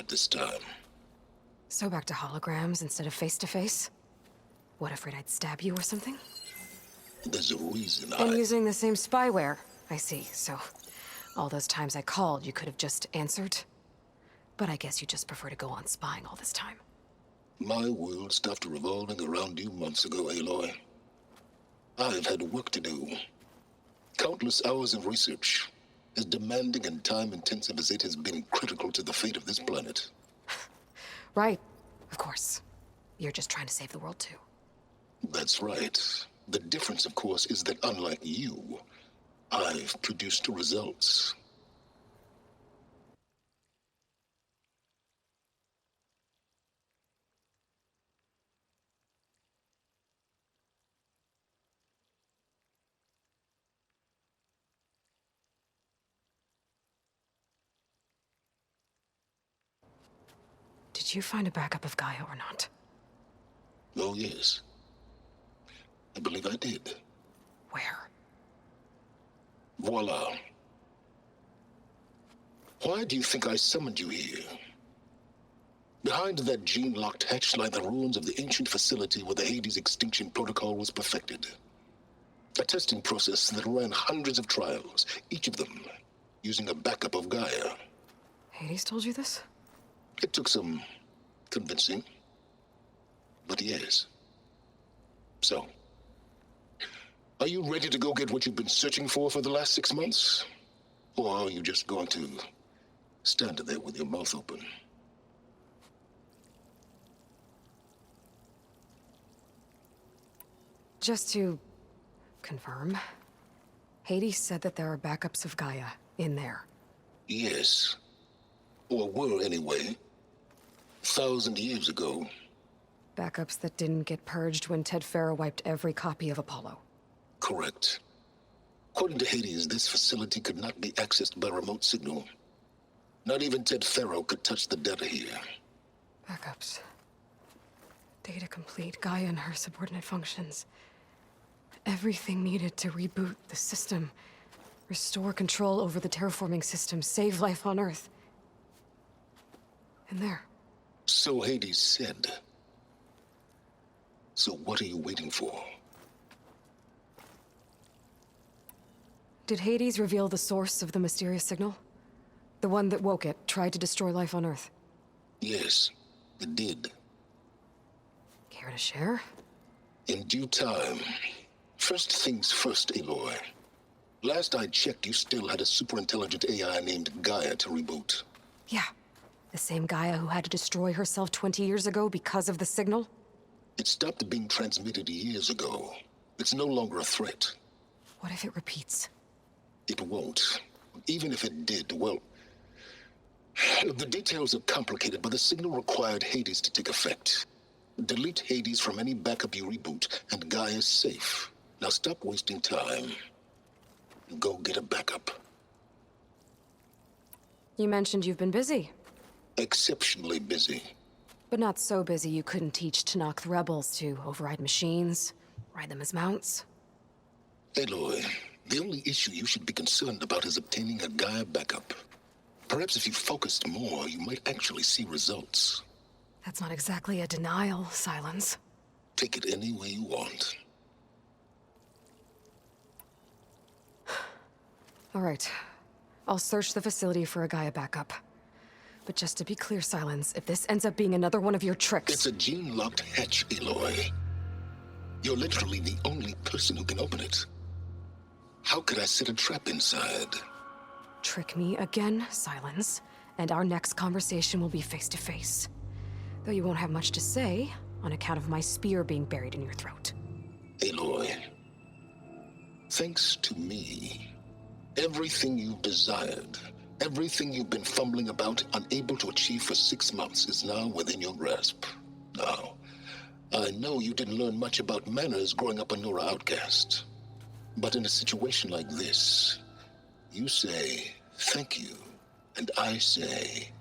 at this time. So back to holograms instead of face-to-face? What, afraid I'd stab you or something? There's a reason And using the same spyware. I see, so... all those times I called, you could have just answered? But I guess you just prefer to go on spying all this time. My world stopped revolving around you months ago, Aloy. I've had work to do. Countless hours of research. As demanding and time-intensive as it has been critical to the fate of this planet. Right. Of course. You're just trying to save the world, too. That's right. The difference, of course, is that unlike you, I've produced results. Did you find a backup of Gaia or not? Oh, yes. I believe I did. Where? Voila. Why do you think I summoned you here? Behind that gene-locked hatch lie the ruins of the ancient facility where the Hades extinction protocol was perfected. A testing process that ran hundreds of trials, each of them using a backup of Gaia. Hades told you this? It took some convincing, but yes. So, are you ready to go get what you've been searching for the last 6 months? Or are you just going to stand there with your mouth open? Just to confirm, Hades said that there are backups of Gaia in there. Yes. Or were, anyway. 1,000 years ago. Backups that didn't get purged when Ted Faro wiped every copy of Apollo. Correct. According to Hades, this facility could not be accessed by remote signal. Not even Ted Faro could touch the data here. Backups. Data complete, Gaia and her subordinate functions. Everything needed to reboot the system. Restore control over the terraforming system, save life on Earth. And there. So Hades said. So what are you waiting for? Did Hades reveal the source of the mysterious signal? The one that woke it, tried to destroy life on Earth? Yes, it did. Care to share? In due time. First things first, Aloy. Last I checked, you still had a super-intelligent AI named Gaia to reboot. Yeah. The same Gaia who had to destroy herself 20 years ago because of the signal? It stopped being transmitted years ago. It's no longer a threat. What if it repeats? It won't. Even if it did, well... the details are complicated, but the signal required Hades to take effect. Delete Hades from any backup you reboot, and Gaia's safe. Now stop wasting time. Go get a backup. You mentioned you've been busy. Exceptionally busy. But not so busy you couldn't teach Tenakth the rebels to override machines, ride them as mounts. Aloy, the only issue you should be concerned about is obtaining a Gaia backup. Perhaps if you focused more, you might actually see results. That's not exactly a denial, Sylens. Take it any way you want. All right. I'll search the facility for a Gaia backup. But just to be clear, Sylens, if this ends up being another one of your tricks... It's a gene-locked hatch, Aloy. You're literally the only person who can open it. How could I set a trap inside? Trick me again, Sylens, and our next conversation will be face-to-face. Though you won't have much to say, on account of my spear being buried in your throat. Aloy, thanks to me, everything you've desired, everything you've been fumbling about, unable to achieve for 6 months, is now within your grasp. Now, I know you didn't learn much about manners growing up a Nora outcast. But in a situation like this, you say, thank you, and I say,